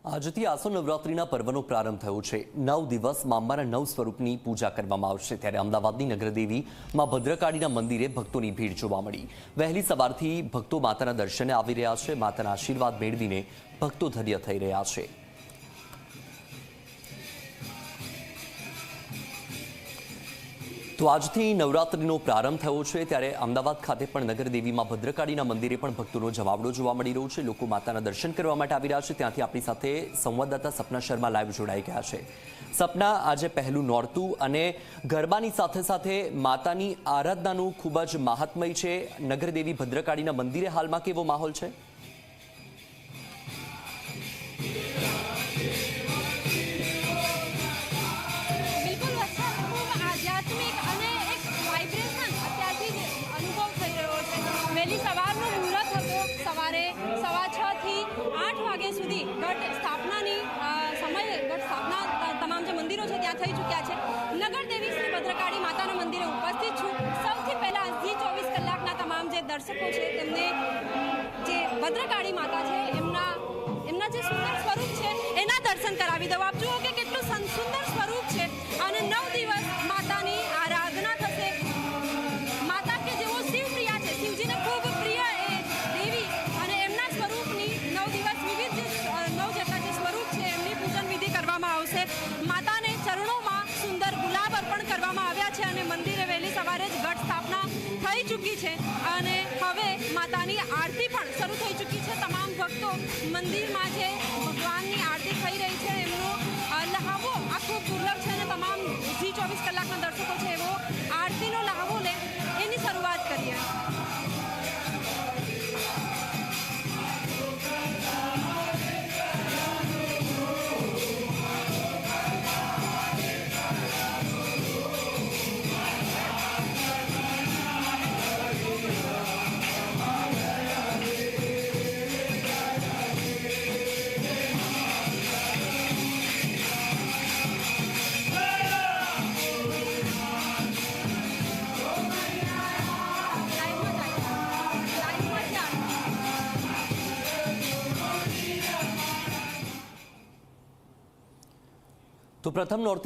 આજથી આસો નવરાત્રિના પર્વનો પ્રારંભ થયો છે। 9 દિવસ અંબાના 9 સ્વરૂપની પૂજા કરવામાં આવશે। ત્યારે અમદાવાદની નગરદેવી માં ભદ્રકાળીના મંદિરે ભક્તોની ભીડ જોવા મળી। વહેલી સવારથી ભક્તો માતાના દર્શને આવી રહ્યા છે। માતાના આશીર્વાદ મેળવીને ભક્તો ધન્ય થઈ રહ્યા છે। તો આજથી નવરાત્રિનો પ્રારંભ થયો છે। ત્યારે અમદાવાદ ખાતે પણ નગરદેવીમાં ભદ્રકાળીના મંદિરે પણ ભક્તોનો જમાવડો જોવા મળી રહ્યો છે। લોકો માતાના દર્શન કરવા માટે આવી રહ્યા છે। ત્યાંથી આપણી સાથે સંવાદદાતા સપના શર્મા લાઈવ જોડાઈ ગયા છે। સપના, આજે પહેલું નોરતું અને ગરબાની સાથે સાથે માતાની આરાધનાનું ખૂબ જ મહાત્મય છે। નગરદેવી ભદ્રકાળીના મંદિરે હાલમાં કેવો માહોલ છે? વહેલી સવારનો મુહૂર્ત હતો। સવારે 6:15 થી 8 વાગ્યા સુધી ગઢ સ્થાપના તમામ જે મંદિરો છે ત્યાં થઈ ચૂક્યા છે। નગરદેવી શ્રી ભદ્રકાળી માતાના મંદિરે ઉપસ્થિત છું। સૌથી પહેલા આજથી 24 કલાકના તમામ જે દર્શકો છે તેમને જે ભદ્રકાળી માતા છે એમના જે સુંદર સ્વરૂપ છે એના દર્શન કરાવી દઉં। આપ જુઓ કે કેટલું સુંદર સ્વરૂપ છે અને 9 દિવસ માતાની આરાધના થશે। માતા કે જેઓ શિવપ્રિયા છે, શિવજીને ખૂબ પ્રિય એ દેવી અને એમના સ્વરૂપની 9 દિવસ વિવિધ 9 જેટલા જે સ્વરૂપ છે એમની પૂજન વિધિ કરવામાં આવશે। માતાને ચરણોમાં સુંદર ગુલાબ અર્પણ કરવામાં આવ્યા છે અને મંદિરે વહેલી સવારે જ ઘટ સ્થાપના થઈ ચૂકી છે અને હવે માતાની આરતી પણ શરૂ થઈ ચૂકી છે। તમામ ભક્તો મંદિરમાં જે ભગવાનની આરતી થઈ રહી છે એમનો લહાવો આ ખૂબ દુર્લભ છે અને તમામ 24 કલાકના દર્શકો છે એવો આરતીનો લહાવો લે એની શરૂઆત કરીએ। તો પ્રથમ નોરતે